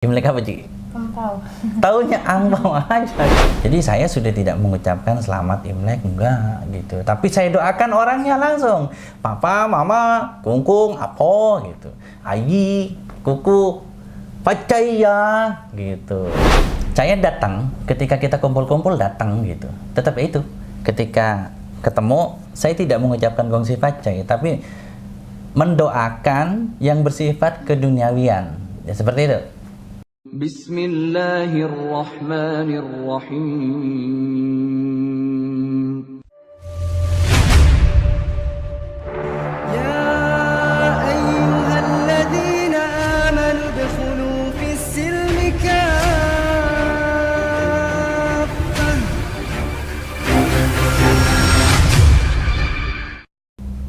Imlek apa, Ci? Angpau. Taunya angpau aja. Jadi saya sudah tidak mengucapkan selamat Imlek, enggak gitu. Tapi saya doakan orangnya langsung. Papa, mama, kungkung, apo gitu. Ayi, kuku, pacaya gitu. Saya datang ketika kita kumpul-kumpul datang gitu. Tetap itu. Ketika ketemu, saya tidak mengucapkan gongsi pacai, tapi mendoakan yang bersifat keduniawian. Ya seperti itu. Bismillahirrahmanirrahim. Ya ayyuhalladzina amanu udkhulu fis-silmi kaffah.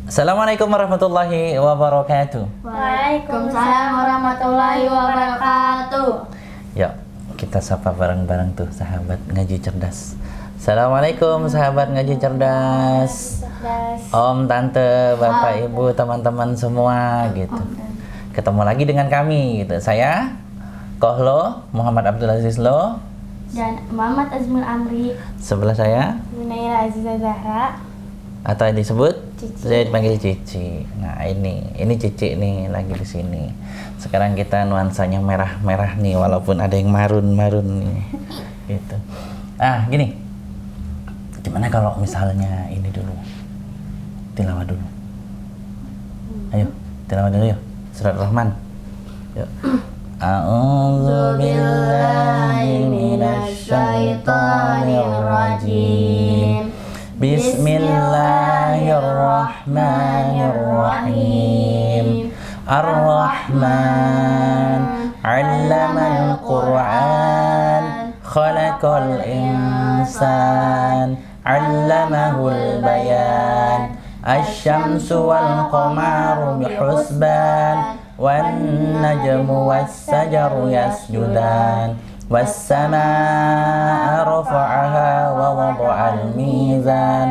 Assalamualaikum warahmatullahi wabarakatuh. Waalaikumsalam warahmatullahi wabarakatuh. Yuk, kita sapa bareng-bareng tuh sahabat ngaji cerdas. Assalamualaikum sahabat ngaji cerdas. Om, tante, bapak, ibu, teman-teman semua gitu. Ketemu lagi dengan kami gitu. Saya Kohlo Muhammad Abdul Aziz Lo. Dan Muhammad Azmul Amri. Sebelah saya Zunaira Aziza Zahra. atau yang disebut Cici. saya dipanggil Cici. Nah, ini Cici nih lagi di sini. Sekarang kita nuansanya merah-merah nih, walaupun ada yang marun-marun nih. Gitu. Ah, gini. Gimana kalau misalnya ini dulu? Tilawah dulu. Ayo, tilawah dulu yuk. Surat Rahman. Yuk. A'udzu billahi minasy syaithanir rajim. Bismillahirrahmanirrahim. Ar-Rahman 'allamal Qur'an, khalaqal insan, 'allamahul bayan. Asy-syamsu wal qamaru bihusban, wan najmu was-sajaru yasjudan. وَالسَّمَاءَ رَفَعَهَا وَوَضَعَ الْمِيزَانَ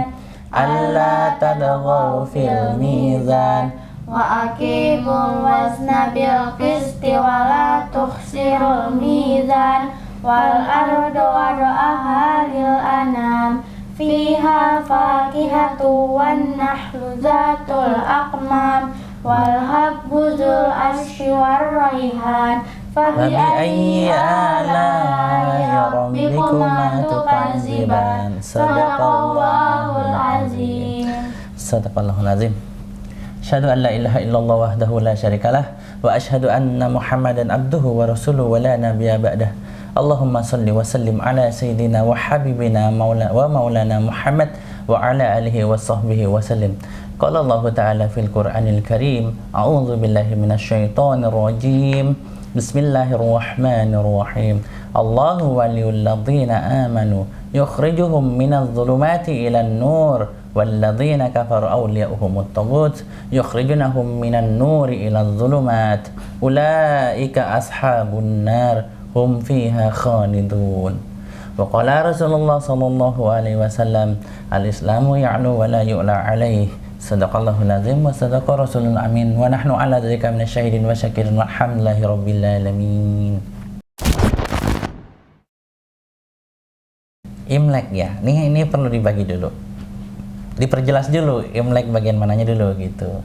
أَلَّا تَطْغَوْا فِي الْمِيزَانِ وَأَقِيمُوا الْوَزْنَ بِالْقِسْطِ وَلَا تُخْسِرُوا الْمِيزَانَ وَالْأَرْضَ وَضَعَهَا لِلْأَنَامِ فِيهَا فَاكِهَةٌ وَالنَّخْلُ ذَاتُ الْأَكْمَامِ وَالْحَبُّ ذُو الْعَصْفِ وَالرَّيْحَانُ فَبِأَيِّ آلَاءِ رَبِّكُمَا تُكَذِّبَانِ Sadaqallahul azim. Sadaqallahul azim. Asyhadu an la ilaha illallah wahdahu la syarikalah wa asyhadu anna Muhammadan abduhu wa rasuluhu wa la nabiyya ba'dah. Allahumma shalli wa sallim ala sayyidina wa habibina maulana Muhammad wa ala alihi wa sahbihi wa sallim. Qala Allah ta'ala fil Qur'anil Karim, a'udzu billahi minasy syaithanir rajim. Bismillahirrahmanirrahim. Allahu waliyul ladzina amanu yukhrijuhum minadh dhulumati ilan nur walladzina kafaru awliya'uhumut taghut yukhrijunahum minan nuri iladh dhulumat ulaika ashabun nar hum fiha khalidun. Wa qala Rasulullah sallallahu alaihi wasallam, al-islamu ya'lu wa la yu'la alaihi. Sadaqallahul azim wa sadaqa rasulul amin wa nahnu ala dzalika minasyahidin wa syakirin walhamdulillahi rabbil alamin. Imlek ya. Ini perlu dibagi dulu. Diperjelas dulu Imlek bagian mananya dulu gitu.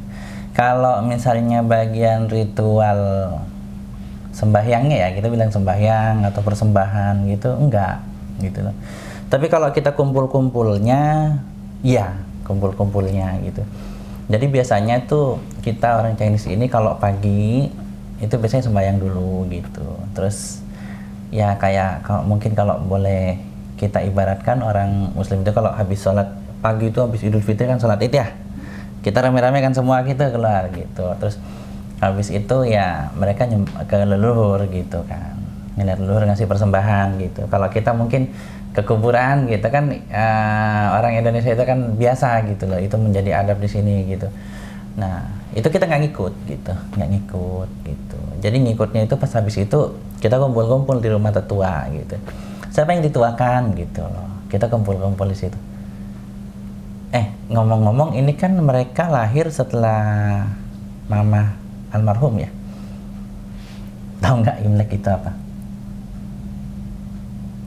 Kalau misalnya bagian ritual sembahyangnya ya, kita bilang sembahyang atau persembahan gitu, enggak gitu loh. Tapi kalau kita kumpul-kumpulnya, ya kumpul-kumpulnya gitu. Jadi biasanya tuh kita orang Chinese ini kalau pagi itu biasanya sembahyang dulu gitu. Terus ya kayak mungkin kalau boleh kita ibaratkan orang Muslim itu kalau habis sholat pagi itu habis Idul Fitri kan sholat Id ya. Kita rame-rame kan semua kita keluar gitu. Terus habis itu ya mereka ke leluhur gitu kan. Ngeliat leluhur ngasih persembahan gitu. Kalau kita mungkin ke kuburan gitu kan, orang Indonesia itu kan biasa gitu loh, itu menjadi adab di sini gitu. Nah itu kita nggak ngikut gitu. Jadi ngikutnya itu pas habis itu kita kumpul-kumpul di rumah tetua gitu. Siapa yang dituakan gitu loh, kita kumpul-kumpul di situ. Ngomong-ngomong ini kan mereka lahir setelah mama almarhum ya. Tahu nggak Imlek itu apa?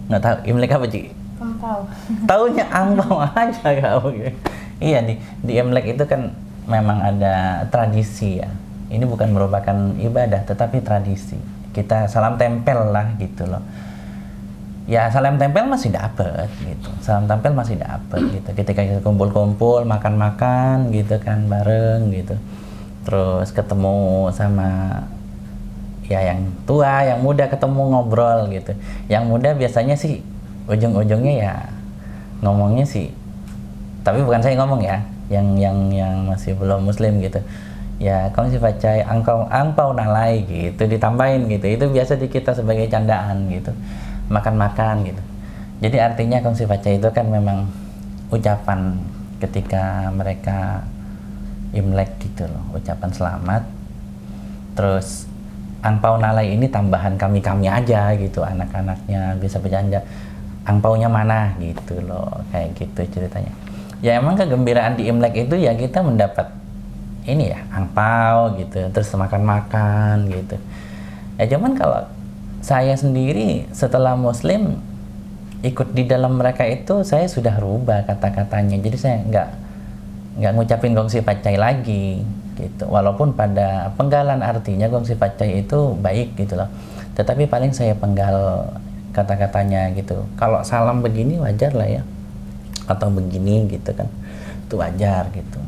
Nggak tahu Imlek apa Ci? Engkau. Taunya angpau aja kamu. Iya, di Imlek itu kan memang ada tradisi ya. Ini bukan merupakan ibadah tetapi tradisi. Kita salam tempel lah gitu loh. Ya salam tempel masih dapet gitu. Salam tempel masih dapet gitu. Ketika kita kumpul-kumpul, makan-makan gitu kan bareng gitu. Terus ketemu sama ya yang tua, yang muda ketemu ngobrol gitu. Yang muda biasanya sih ujung-ujungnya ya ngomongnya sih, tapi bukan saya ngomong ya, yang masih belum muslim gitu. Ya kong si pacai angpau nalai gitu ditambahin gitu. Itu biasa di kita sebagai candaan gitu. Makan-makan gitu. Jadi artinya kong si pacai itu kan memang ucapan ketika mereka Imlek gitu loh, ucapan selamat. Terus angpau nalai ini tambahan kami aja gitu, anak-anaknya bisa bercanda angpaunya mana gitu loh, kayak gitu ceritanya. Ya emang kegembiraan di Imlek itu ya kita mendapat ini ya angpau gitu, terus makan-makan gitu. Ya cuman kalau saya sendiri setelah muslim ikut di dalam mereka itu saya sudah rubah kata-katanya, jadi saya nggak ngucapin gongsi pacai lagi gitu, walaupun pada penggalan artinya gongsi pacai itu baik gitu loh, tetapi paling saya penggal kata-katanya gitu. Kalau salam begini wajar lah ya, atau begini gitu kan, itu wajar gitu.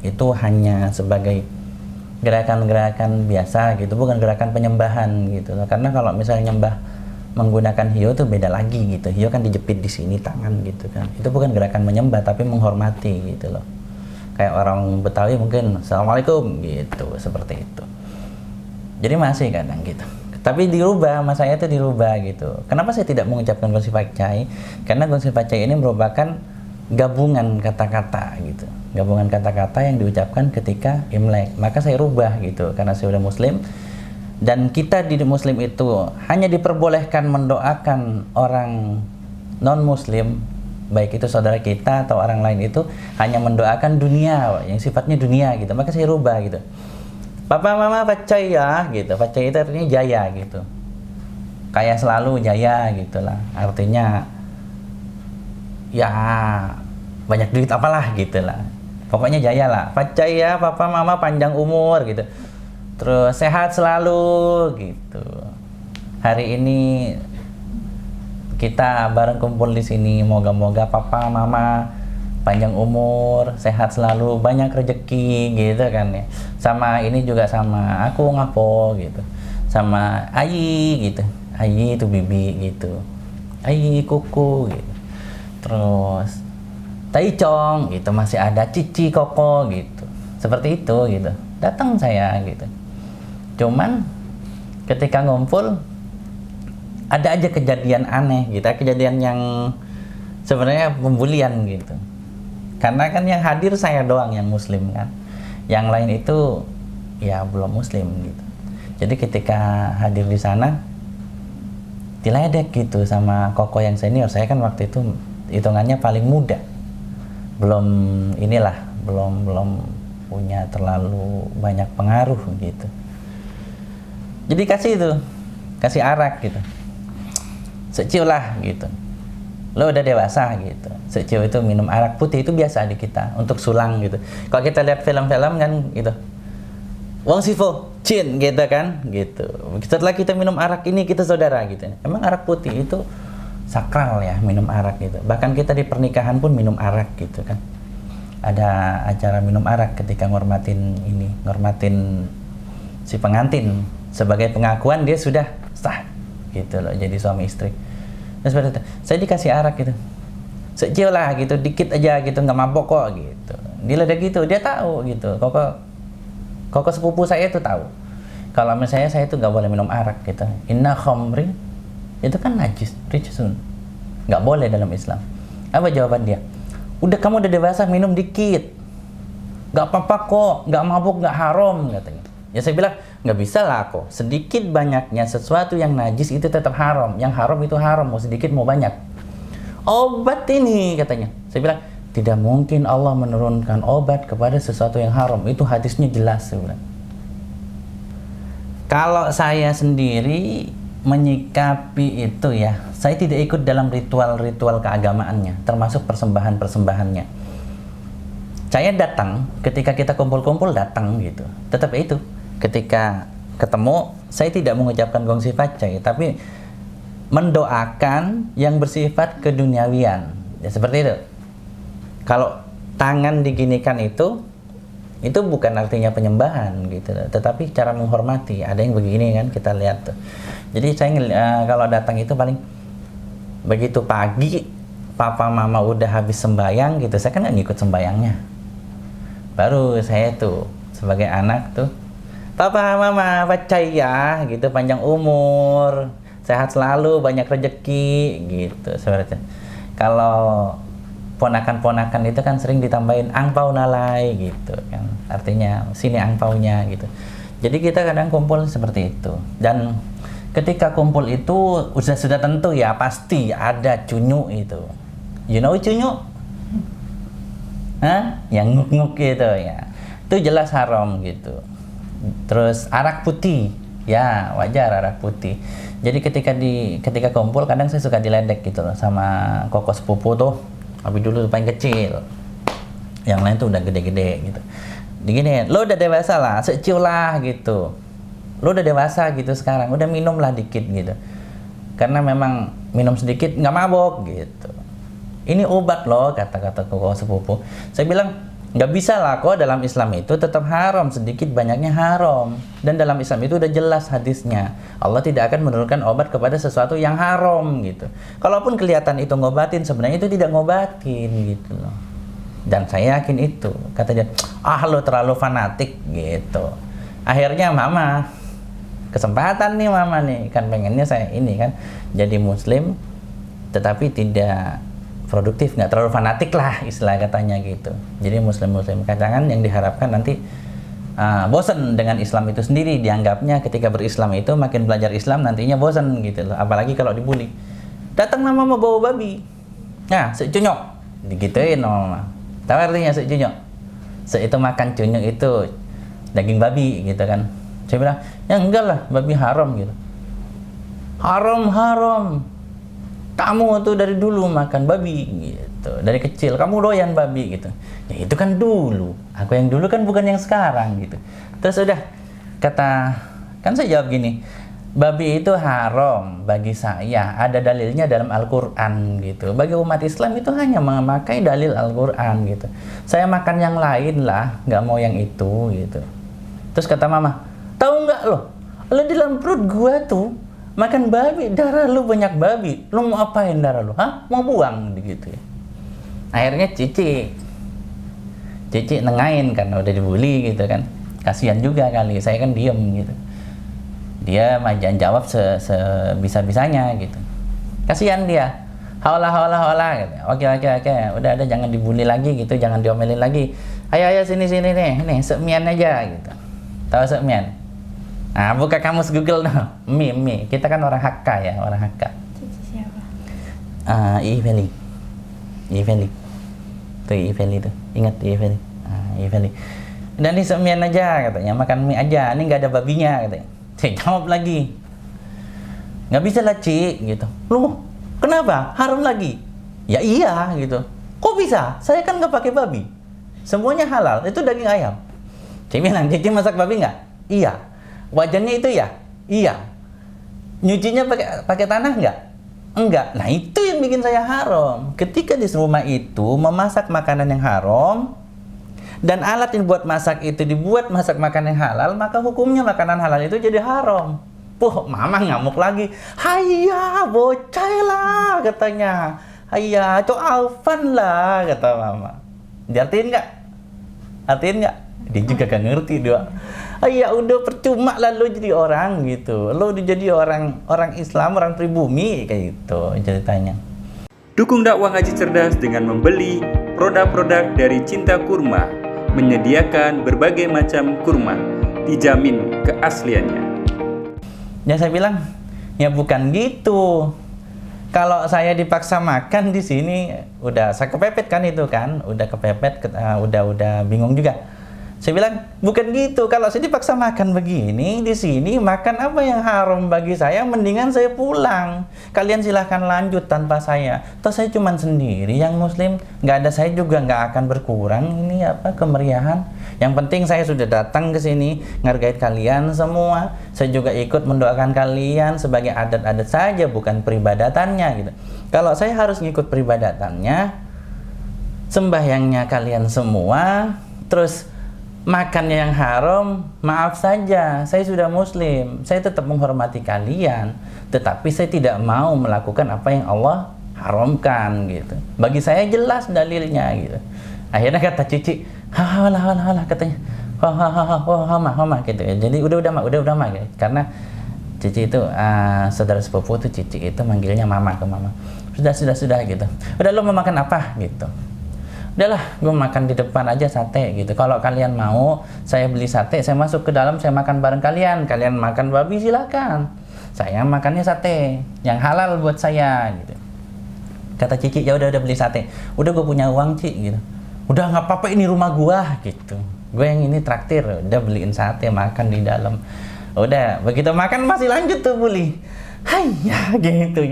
Itu hanya sebagai gerakan-gerakan biasa gitu, bukan gerakan penyembahan gitu loh. Karena kalau misalnya nyembah menggunakan hiyo itu beda lagi gitu. Hiyo kan dijepit di sini tangan gitu kan, itu bukan gerakan menyembah tapi menghormati gitu loh. Kayak orang Betawi mungkin assalamualaikum gitu, seperti itu. Jadi masih kadang gitu. Tapi dirubah, sama saya itu dirubah gitu. Kenapa saya tidak mengucapkan gongsi pacai? Karena gongsi pacai ini merupakan gabungan kata-kata gitu. Gabungan kata-kata yang diucapkan ketika Imlek. Maka saya rubah gitu, karena saya sudah muslim. Dan kita di muslim itu hanya diperbolehkan mendoakan orang non-muslim, baik itu saudara kita atau orang lain, itu hanya mendoakan dunia, yang sifatnya dunia gitu. Maka saya rubah gitu. Papa mama pacai ya gitu. Pacai itu artinya jaya gitu. Kayak selalu jaya gitulah. Artinya ya banyak duit apalah gitulah. Pokoknya jaya lah. Pacai ya papa mama panjang umur gitu. Terus sehat selalu gitu. Hari ini kita bareng kumpul di sini, moga-moga papa mama panjang umur, sehat selalu, banyak rezeki gitu kan ya. Sama ini juga sama aku ngapo gitu. Sama Ayi gitu. Ayi itu bibi gitu. Ayi kuku gitu. Terus Taicong gitu, masih ada Cici Koko gitu. Seperti itu gitu. Datang saya gitu. Cuman ketika ngumpul ada aja kejadian aneh gitu, kejadian yang sebenarnya pembulian gitu. Karena kan yang hadir saya doang yang muslim kan, yang lain itu ya belum muslim gitu. Jadi ketika hadir di sana diledek gitu sama koko yang senior. Saya kan waktu itu hitungannya paling muda, belum punya terlalu banyak pengaruh gitu. Jadi kasih arak gitu, secil lah gitu. Lo udah dewasa gitu. Secil itu minum arak putih, itu biasa di kita untuk sulang gitu. Kalau kita lihat film-film kan gitu, Wong Sivo, Chin gitu kan gitu. Setelah kita minum arak ini kita saudara gitu. Emang arak putih itu sakral ya, minum arak gitu. Bahkan kita di pernikahan pun minum arak gitu kan. Ada acara minum arak ketika ngormatin si pengantin, sebagai pengakuan dia sudah sah gitu loh jadi suami istri. Nah, seperti itu. Saya dikasih arak gitu, secil lah gitu, dikit aja gitu, nggak mabok kok gitu. Dia udah gitu, dia tahu gitu. Koko sepupu saya itu tahu. Kalau misalnya saya itu nggak boleh minum arak gitu. Inna khamri itu kan najis, rijsun, nggak boleh dalam Islam. Apa jawaban dia? Udah kamu udah dewasa, minum dikit, nggak apa-apa kok, nggak mabuk, nggak haram katanya. Ya saya bilang nggak bisa lah kok, sedikit banyaknya sesuatu yang najis itu tetap haram. Yang haram itu haram, mau sedikit mau banyak. Obat ini katanya. Saya bilang tidak mungkin Allah menurunkan obat kepada sesuatu yang haram. Itu hadisnya jelas. Saya bilang. Kalau saya sendiri menyikapi itu ya, saya tidak ikut dalam ritual-ritual keagamaannya, termasuk persembahan-persembahannya. Saya datang ketika kita kumpul-kumpul, datang gitu. Tetap itu, ketika ketemu, saya tidak mengucapkan gongsi facai, tapi mendoakan yang bersifat keduniawian. Ya seperti itu. Kalau tangan diginikan itu bukan artinya penyembahan gitu, tetapi cara menghormati. Ada yang begini kan, kita lihat tuh. Jadi saya kalau datang itu paling begitu pagi papa mama udah habis sembayang gitu, saya kan nggak ngikut sembayangnya. Baru saya tuh sebagai anak tuh, papa mama facai ya gitu, panjang umur, sehat selalu, banyak rezeki gitu sebenarnya. Kalau ponakan-ponakan itu kan sering ditambahin angpau nalai gitu kan, artinya sini angpaunya gitu. Jadi kita kadang kumpul seperti itu, dan ketika kumpul itu sudah tentu ya, pasti ada cunyu itu. You know cunyu? Hah? Yang nguk-nguk gitu ya. Itu jelas haram gitu. Terus arak putih, ya wajar arak putih. Jadi ketika kumpul kadang saya suka diledek gitu loh sama koko sepupu tuh. Tapi dulu paling kecil. Yang lain tuh udah gede-gede gitu. Digini, lo udah dewasa lah, secil lah gitu. Lo udah dewasa gitu sekarang, udah minum lah dikit gitu. Karena memang minum sedikit nggak mabok gitu. Ini obat loh, kata-kata koko sepupu. Saya bilang, nggak bisa lah kok, dalam Islam itu tetap haram, sedikit banyaknya haram. Dan dalam Islam itu udah jelas hadisnya, Allah tidak akan menurunkan obat kepada sesuatu yang haram gitu. Kalaupun kelihatan itu ngobatin, sebenarnya itu tidak ngobatin gitu loh. Dan saya yakin itu, kata dia, lo terlalu fanatik gitu. Akhirnya mama, kesempatan nih mama nih, kan pengennya saya ini kan jadi muslim tetapi tidak produktif, nggak terlalu fanatik lah istilah katanya gitu. Jadi muslim kacangan yang diharapkan nanti bosan dengan Islam itu sendiri, dianggapnya ketika berislam itu makin belajar Islam nantinya bosan gitu loh, apalagi kalau dibully. Datang mama mau bawa babi, nah secunyok digituin mama. Tahu artinya secunyok? Itu makan cunyok itu daging babi gitu kan. Saya bilang, ya enggak lah, babi haram gitu. Haram. Kamu tuh dari dulu makan babi gitu. Dari kecil kamu doyan babi gitu. Ya itu kan dulu. Aku yang dulu kan bukan yang sekarang gitu. Terus udah kan saya jawab gini, babi itu haram bagi saya. Ada dalilnya dalam Al-Quran gitu. Bagi umat Islam itu hanya memakai dalil Al-Quran gitu. Saya makan yang lain lah, nggak mau yang itu gitu. Terus kata mama, tahu nggak lo di dalam perut gua tuh makan babi, darah lu banyak babi, lu mau apain darah lu? Hah? Mau buang gitu ya. Akhirnya Cici nengain karena udah dibully gitu kan. Kasihan juga kali, saya kan diem gitu. Dia jangan jawab sebisa-bisanya gitu. Kasihan dia. Hola gitu. Oke. Udah jangan dibully lagi gitu, jangan diomelin lagi. Ayo sini nih, sekmian aja gitu. Tahu sekmian? Nah, buka kamus Google dong. Mie. Kita kan orang Hakka ya, orang Hakka. Cici siapa? Iveli. Tuh Iveli tuh. Ingat Iveli. Iveli. Dan ini semian aja katanya, makan mie aja. Ini nggak ada babinya katanya. Saya jawab lagi. Nggak bisa lah, Ci, gitu. Lu, kenapa? Haram lagi? Ya iya, gitu. Kok bisa? Saya kan nggak pakai babi. Semuanya halal. Itu daging ayam. Saya bilang, Cici masak babi nggak? Iya. Wajannya itu ya? Iya. Nyucinya pakai tanah nggak? Enggak. Nah itu yang bikin saya haram. Ketika di rumah itu memasak makanan yang haram dan alat yang buat masak itu dibuat masak makanan yang halal, maka hukumnya makanan halal itu jadi haram. Mama ngamuk lagi. Hayya, bocah lah katanya. Hayya, co'alfan lah kata mama. Diartiin nggak? Artiin nggak? Dia juga gak ngerti dia. Ya udah percuma lah lo jadi orang gitu. Lo udah jadi orang Islam, orang pribumi kayak gitu ceritanya. Dukung dakwah Ngaji Cerdas dengan membeli produk-produk dari Cinta Kurma. Menyediakan berbagai macam kurma, dijamin keasliannya. Ya saya bilang, ya bukan gitu. Kalau saya dipaksa makan di sini, udah saya kepepet kan itu kan, udah kepepet, udah bingung juga. Saya bilang, bukan gitu. Kalau saya dipaksa makan begini, di sini makan apa yang haram bagi saya, mendingan saya pulang. Kalian silahkan lanjut tanpa saya. Toh saya cuma sendiri yang muslim, nggak ada saya juga nggak akan berkurang ini apa kemeriahan. Yang penting saya sudah datang ke sini, ngargain kalian semua. Saya juga ikut mendoakan kalian sebagai adat-adat saja, bukan peribadatannya gitu. Kalau saya harus ngikut peribadatannya, sembahyangnya kalian semua, terus makannya yang haram, maaf saja, saya sudah muslim, saya tetap menghormati kalian, tetapi saya tidak mau melakukan apa yang Allah haramkan gitu. Bagi saya jelas dalilnya gitu. Akhirnya kata Cici, halah katanya, hama gitu ya. Jadi udah mah gitu. Karena Cici itu saudara sepupu tuh, Cici itu manggilnya mama ke mama. Sudah gitu. Udah, lo mau makan apa gitu. Udahlah, gue makan di depan aja sate gitu. Kalau kalian mau, saya beli sate, saya masuk ke dalam, saya makan bareng kalian. Kalian makan babi silakan. Saya makannya sate, yang halal buat saya gitu. Kata Cici, ya udah beli sate. Udah, gue punya uang, Ci gitu. Udah nggak apa-apa, ini rumah gua gitu. Gue yang ini traktir, udah beliin sate, makan di dalam. Udah, begitu makan masih lanjut tuh bully. Hayya gitu.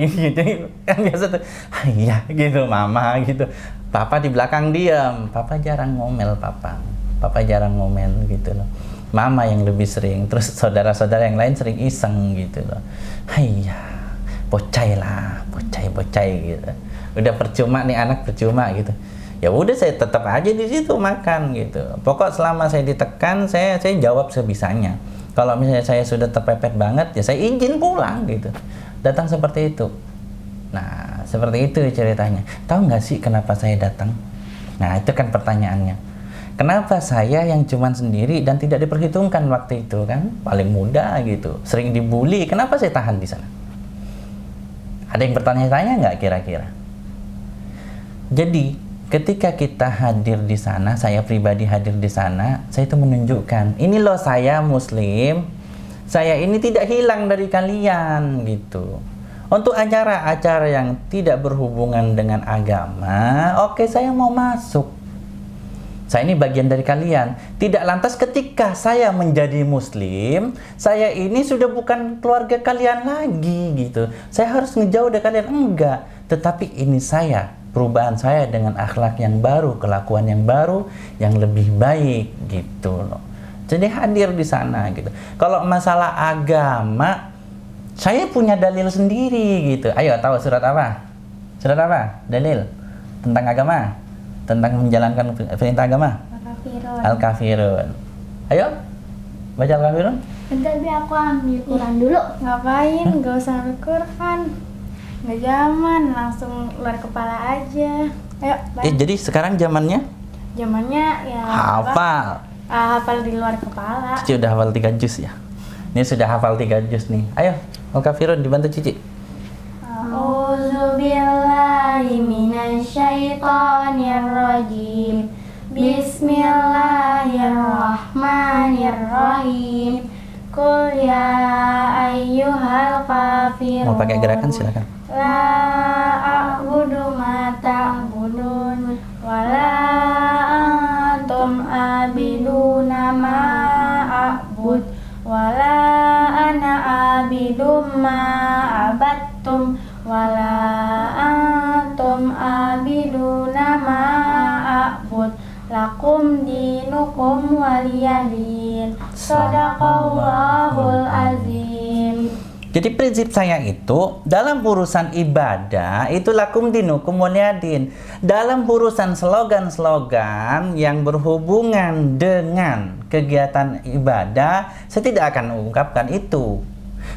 Kan biasa tuh, hayya gitu mama gitu. Papa di belakang diam. Papa jarang ngomel, Papa jarang ngomel gitu loh. Mama yang lebih sering, terus saudara-saudara yang lain sering iseng gitu loh. Hayya, bocai gitu. Udah percuma nih anak, percuma gitu. Ya udah, saya tetap aja di situ makan gitu. Pokok selama saya ditekan, saya jawab sebisanya. Kalau misalnya saya sudah terpepet banget, ya saya izin pulang gitu. Datang seperti itu. Nah, seperti itu ceritanya. Tahu nggak sih kenapa saya datang? Nah, itu kan pertanyaannya. Kenapa saya yang cuman sendiri dan tidak diperhitungkan waktu itu kan? Paling muda gitu, sering dibully. Kenapa saya tahan di sana? Ada yang bertanya-tanya nggak kira-kira? Jadi, ketika kita hadir di sana, saya pribadi hadir di sana, saya itu menunjukkan, ini loh saya muslim, saya ini tidak hilang dari kalian gitu. Untuk acara-acara yang tidak berhubungan dengan agama, oke, saya mau masuk. Saya ini bagian dari kalian. Tidak lantas ketika saya menjadi muslim, saya ini sudah bukan keluarga kalian lagi gitu. Saya harus ngejauh dari kalian, enggak. Tetapi ini saya, perubahan saya dengan akhlak yang baru, kelakuan yang baru, yang lebih baik gitu loh. Jadi hadir di sana gitu. Kalau masalah agama, saya punya dalil sendiri gitu. Ayo, tahu surat apa? Surat apa? Dalil tentang agama, tentang menjalankan perintah agama. Al-Kafirun. Ayo, baca Al-Kafirun. Bentar, aku ambil Quran dulu. Ngapain? Gak usah ambil Quran. Nggak zaman, langsung luar kepala aja. Ayo, Jadi sekarang zamannya ya hafal. Hafal di luar kepala. Cici udah hafal 3 juz ya. Ini sudah hafal 3 juz nih. Ayo, Al-Kafirun dibantu Cici. A'udzubillahi minasyaitonirrajim. Bismillahirrahmanirrahim. Qul ya ayyuhal kafirun. Mau pakai gerakan silakan. La a'budu ma ta'budun wa la antum abiduna ma a'bud wa la ana abidum ma abattum wa la antum abiduna ma a'bud lakum dinukum waliyadin. Shadaqallahul azim. Jadi prinsip saya itu dalam urusan ibadah itu lakum dinukum waliyadin. Dalam urusan slogan-slogan yang berhubungan dengan kegiatan ibadah, saya tidak akan mengungkapkan itu.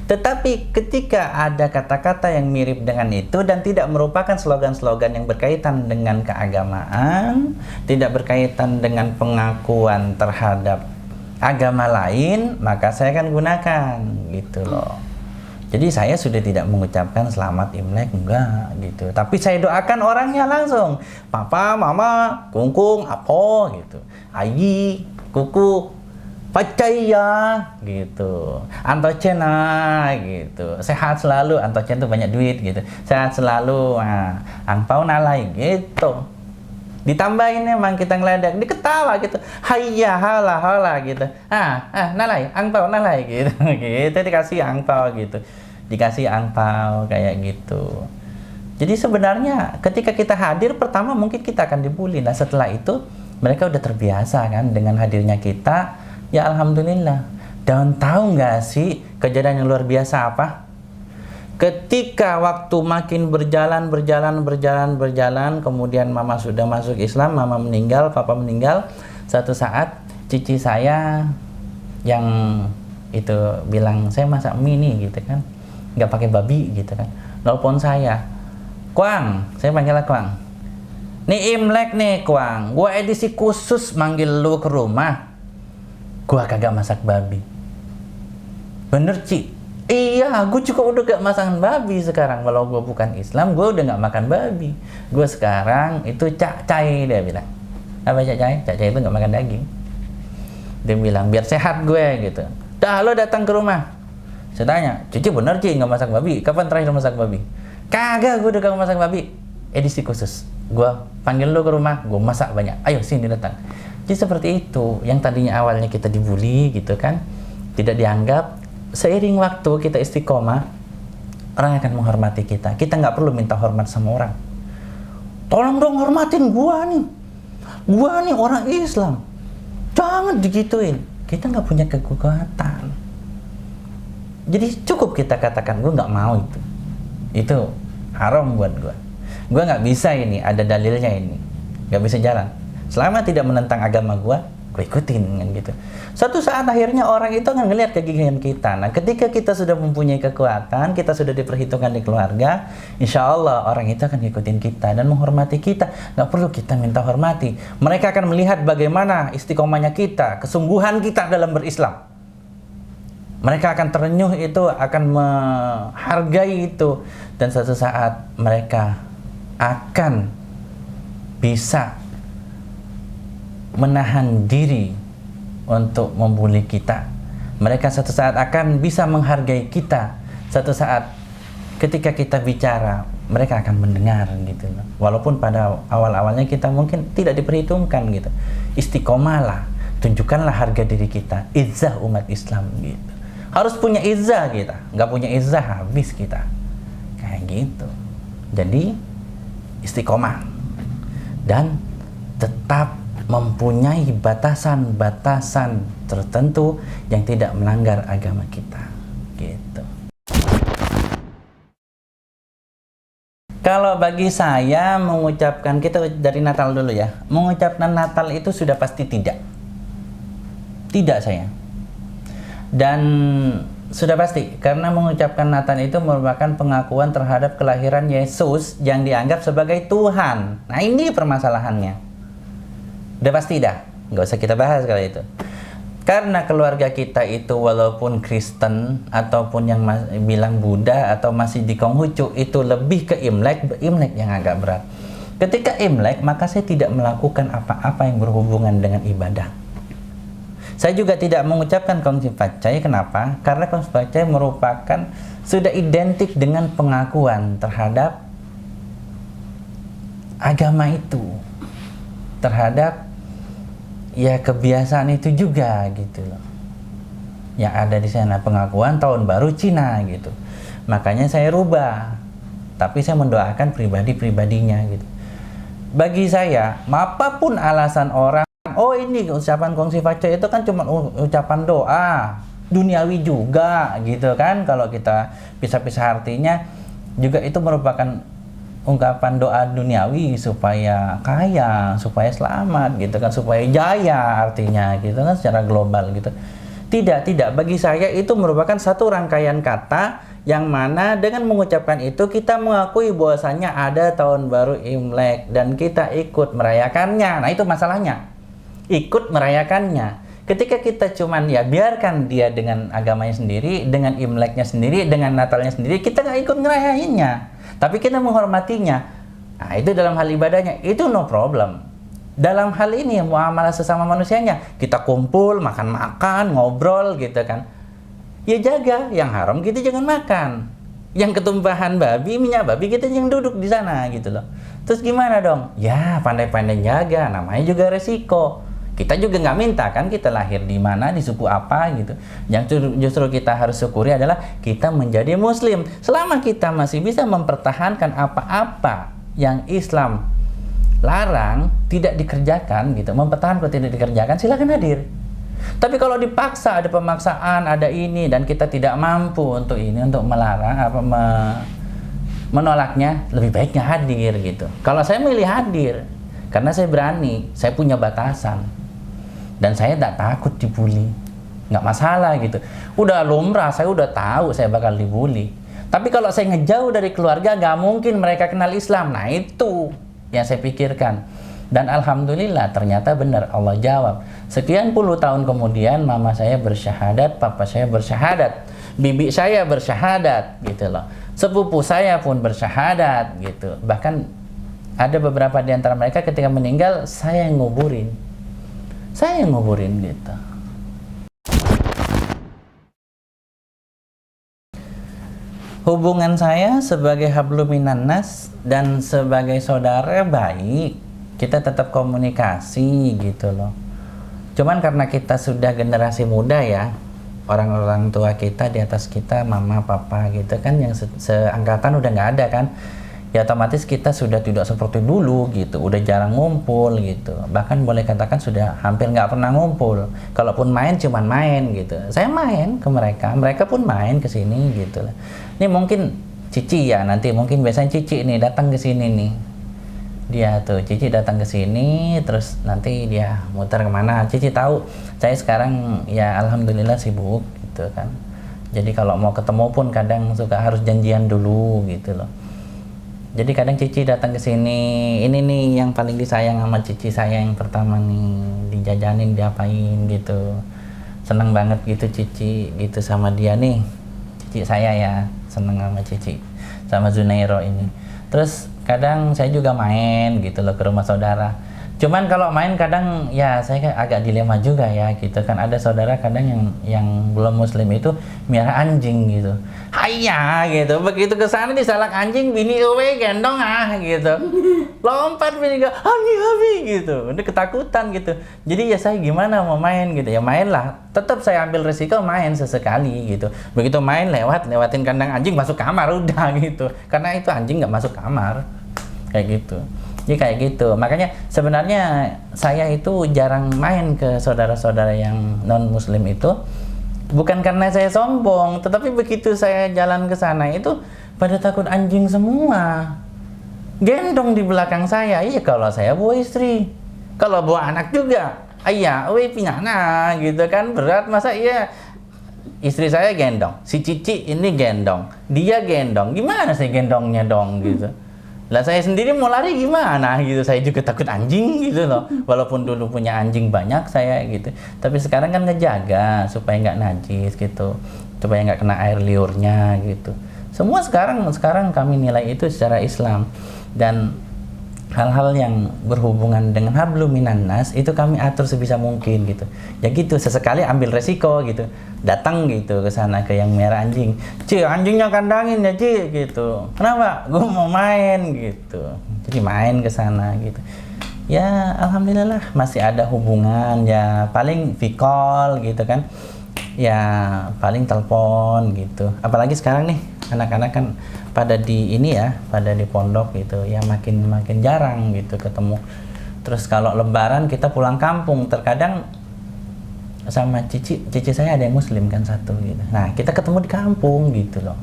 Tetapi ketika ada kata-kata yang mirip dengan itu dan tidak merupakan slogan-slogan yang berkaitan dengan keagamaan, tidak berkaitan dengan pengakuan terhadap agama lain, maka saya akan gunakan gitu loh. Jadi saya sudah tidak mengucapkan selamat Imlek, enggak gitu. Tapi saya doakan orangnya langsung. Papa, mama, kungkung, apa gitu. Ayi, kuku, pacaya gitu. Antocena gitu. Sehat selalu, antocen itu banyak duit gitu. Sehat selalu, angpau nalai gitu. Ditambahin emang kita ngeledak, diketawa gitu. Hayya hala hala gitu. Nalai, angpau nalai gitu. Gitu dikasih angpau gitu. Dikasih angpau kayak gitu. Jadi sebenarnya ketika kita hadir pertama mungkin kita akan dibully. Nah, setelah itu mereka udah terbiasa kan dengan hadirnya kita. Ya alhamdulillah. Dan tahu nggak sih kejadian yang luar biasa apa? Ketika waktu makin berjalan, kemudian mama sudah masuk Islam, mama meninggal, papa meninggal. Satu saat cici saya yang itu bilang, saya masak mie nih gitu kan, nggak pakai babi gitu kan. Nelpon saya, Kuang, saya panggilnya Kuang. Nih Imlek nih Kuang, gua edisi khusus manggil lu ke rumah. Gua kagak masak babi. Bener Ci? Iya, gue juga udah gak masakan babi sekarang. Kalau gue bukan Islam, gue udah gak makan babi. Gue sekarang itu cak-cai, dia bilang. Apa cak-cai? Cak-cai itu gak makan daging. Dia bilang, biar sehat gue gitu. Dah, lo datang ke rumah. Saya tanya, Cici bener Ci gak masak babi? Kapan terakhir lo masak babi? Kagak, gue udah gak masak babi. Edisi khusus. Gue panggil lo ke rumah, gue masak banyak. Ayo sini datang. Jadi seperti itu. Yang tadinya awalnya kita dibully gitu kan. Tidak dianggap. Seiring waktu kita istiqomah, orang akan menghormati kita. Kita nggak perlu minta hormat sama orang. Tolong dong hormatin gua nih orang Islam. Jangan digituin. Kita nggak punya kekuatan. Jadi cukup kita katakan gua nggak mau itu. Itu haram buat gua. Gua nggak bisa ini. Ada dalilnya ini. Nggak bisa jalan. Selama tidak menentang agama gua ikutin kan gitu. Suatu saat akhirnya orang itu akan ngelihat kegigihan kita. Nah, ketika kita sudah mempunyai kekuatan, kita sudah diperhitungkan di keluarga, insya Allah orang itu akan ngikutin kita dan menghormati kita. Nggak perlu kita minta hormati. Mereka akan melihat bagaimana istiqomahnya kita, kesungguhan kita dalam berislam. Mereka akan terenyuh itu, akan menghargai itu, dan suatu saat mereka akan bisa menahan diri untuk membuli kita. Mereka satu saat akan bisa menghargai kita. Satu saat ketika kita bicara, mereka akan mendengar gitu. Walaupun pada awal-awalnya kita mungkin tidak diperhitungkan gitu. Istiqomahlah, tunjukkanlah harga diri kita, izzah umat Islam gitu. Harus punya izzah kita. Nggak punya izzah habis kita. Kayak gitu. Jadi istiqomah dan tetap mempunyai batasan-batasan tertentu yang tidak melanggar agama kita gitu. Kalau bagi saya mengucapkan, kita dari Natal dulu ya, mengucapkan Natal itu sudah pasti tidak saya, dan sudah pasti karena mengucapkan Natal itu merupakan pengakuan terhadap kelahiran Yesus yang dianggap sebagai Tuhan. Nah, ini permasalahannya. Udah pasti dah, nggak usah kita bahas kalau itu. Karena keluarga kita itu walaupun Kristen ataupun yang bilang Buddha atau masih di Konghucu, itu lebih ke Imlek yang agak berat. Ketika Imlek, maka saya tidak melakukan apa-apa yang berhubungan dengan ibadah. Saya juga tidak mengucapkan Kongsi Facai. Kenapa? Karena Kongsi Facai merupakan sudah identik dengan pengakuan terhadap agama itu, terhadap ya kebiasaan itu juga gitu loh. Yang ada di sana pengakuan tahun baru Cina gitu. Makanya saya rubah. Tapi saya mendoakan pribadi-pribadinya gitu. Bagi saya, apapun alasan orang, oh ini ucapan Kongsi Facai itu kan cuma ucapan doa, duniawi juga gitu kan. Kalau kita pisah-pisah artinya juga itu merupakan ungkapan doa duniawi supaya kaya, supaya selamat gitu kan, supaya jaya artinya gitu kan secara global gitu. Tidak, bagi saya itu merupakan satu rangkaian kata yang mana dengan mengucapkan itu kita mengakui bahwasannya ada tahun baru Imlek dan kita ikut merayakannya. Nah, itu masalahnya. Ikut merayakannya. Ketika kita cuman ya biarkan dia dengan agamanya sendiri, dengan Imleknya sendiri, dengan Natalnya sendiri, kita nggak ikut ngerayainnya. Tapi kita menghormatinya. Nah, itu dalam hal ibadahnya, itu no problem. Dalam hal ini muamalah sesama manusianya, kita kumpul, makan-makan, ngobrol gitu kan. Ya jaga, yang haram kita jangan makan. Yang ketumpahan babi, minyak babi kita jangan duduk di sana gitu loh. Terus gimana dong? Ya pandai-pandai jaga, namanya juga resiko. Kita juga nggak minta kan kita lahir di mana, di suku apa gitu. Yang justru kita harus syukuri adalah kita menjadi muslim. Selama kita masih bisa mempertahankan apa-apa yang Islam larang tidak dikerjakan gitu, mempertahankan tidak dikerjakan, silakan hadir. Tapi kalau dipaksa, ada pemaksaan, ada ini, dan kita tidak mampu untuk ini, untuk melarang menolaknya, lebih baik nggak hadir gitu. Kalau saya milih hadir karena saya berani, saya punya batasan. Dan saya tidak takut dibully, nggak masalah gitu. Udah lumrah, saya udah tahu saya bakal dibully. Tapi kalau saya ngejauh dari keluarga, nggak mungkin mereka kenal Islam. Nah itu yang saya pikirkan. Dan alhamdulillah ternyata benar Allah jawab. Sekian puluh tahun kemudian mama saya bersyahadat, papa saya bersyahadat, bibi saya bersyahadat gitu loh. Sepupu saya pun bersyahadat gitu. Bahkan ada beberapa di antara mereka ketika meninggal saya yang nguburin. Saya yang nguburin gitu. Hubungan saya sebagai hablum minan nas dan sebagai saudara baik. Kita tetap komunikasi gitu loh. Cuman karena kita sudah generasi muda ya, orang-orang tua kita di atas kita, mama, papa gitu kan, yang seangkatan udah nggak ada kan. Ya otomatis kita sudah tidak seperti dulu gitu, udah jarang ngumpul gitu, bahkan boleh katakan sudah hampir nggak pernah ngumpul. Kalaupun main cuman main gitu, saya main ke mereka, mereka pun main ke sini gitu. Ini mungkin Cici ya, nanti mungkin biasanya Cici nih datang ke sini nih, dia tuh Cici datang ke sini, terus nanti dia muter kemana. Cici tahu saya sekarang ya alhamdulillah sibuk gitu kan, jadi kalau mau ketemu pun kadang suka harus janjian dulu gitu loh. Jadi kadang Cici datang ke sini, ini nih yang paling disayang sama Cici saya yang pertama nih, dijajanin, diapain gitu. Seneng banget gitu Cici gitu sama dia nih. Cici saya ya, seneng sama Cici, sama Zunairo ini. Terus kadang saya juga main gitu loh ke rumah saudara. Cuman kalau main kadang ya saya agak dilema juga ya gitu kan, ada saudara kadang yang belum muslim itu miara anjing gitu. Hayya gitu, begitu ke sana disalak anjing, bini ewe gendong gitu. Lompat bini ke habi gitu. Udah ketakutan gitu. Jadi ya saya gimana mau main gitu. Ya mainlah. Tetap saya ambil resiko main sesekali gitu. Begitu main lewatin kandang anjing masuk kamar udah gitu. Karena itu anjing nggak masuk kamar. Kayak gitu. Jadi kayak gitu. Makanya sebenarnya saya itu jarang main ke saudara-saudara yang non muslim itu bukan karena saya sombong, tetapi begitu saya jalan ke sana itu pada takut anjing semua. Gendong di belakang saya. Iya kalau saya bawa istri. Kalau bawa anak juga. Ayah, pinyana gitu kan, berat masa iya. Istri saya gendong, si Cici ini gendong, dia gendong. Gimana saya gendongnya dong gitu. Lah saya sendiri mau lari gimana gitu, saya juga takut anjing gitu loh. Walaupun dulu punya anjing banyak saya gitu, tapi sekarang kan ngejaga supaya nggak najis gitu, supaya nggak kena air liurnya gitu. Semua sekarang kami nilai itu secara Islam, dan hal-hal yang berhubungan dengan hablum minan nas itu kami atur sebisa mungkin gitu. Ya gitu, sesekali ambil resiko gitu. Datang gitu ke sana ke yang merah anjing. Ci, anjingnya kandangin ya, Ci gitu. Kenapa? Gue mau main gitu. Jadi main ke sana gitu. Ya alhamdulillah masih ada hubungan, ya paling call gitu kan. Ya paling telepon gitu. Apalagi sekarang nih anak-anak kan pada di ini ya, pada di pondok gitu ya, makin jarang gitu ketemu. Terus kalau lebaran kita pulang kampung, terkadang sama cici saya ada yang muslim kan satu gitu. Nah kita ketemu di kampung gitu loh.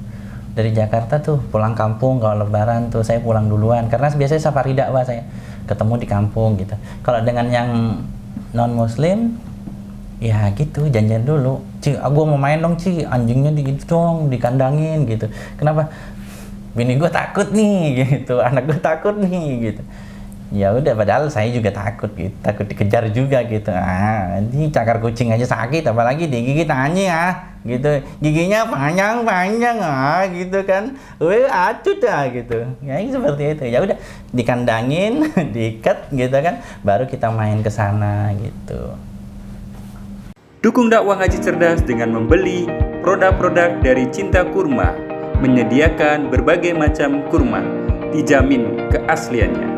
Dari Jakarta tuh pulang kampung, kalau lebaran tuh saya pulang duluan karena biasanya safari dakwah saya ketemu di kampung gitu. Kalau dengan yang non muslim ya gitu, janjian dulu. Ci, gue mau main dong Ci, anjingnya gitu dong, dikandangin gitu. Kenapa? Bini gue takut nih gitu, anak gue takut nih gitu. Ya udah, padahal saya juga takut gitu, takut dikejar juga gitu. Ini cakar kucing aja sakit, apalagi digigit anjing gitu. Giginya panjang gitu kan. Acut gitu. Ya ini seperti itu. Ya udah, dikandangin, diikat gitu kan, baru kita main ke sana gitu. Dukung dakwah Ngaji Cerdas dengan membeli produk-produk dari Cinta Kurma, menyediakan berbagai macam kurma, dijamin keasliannya.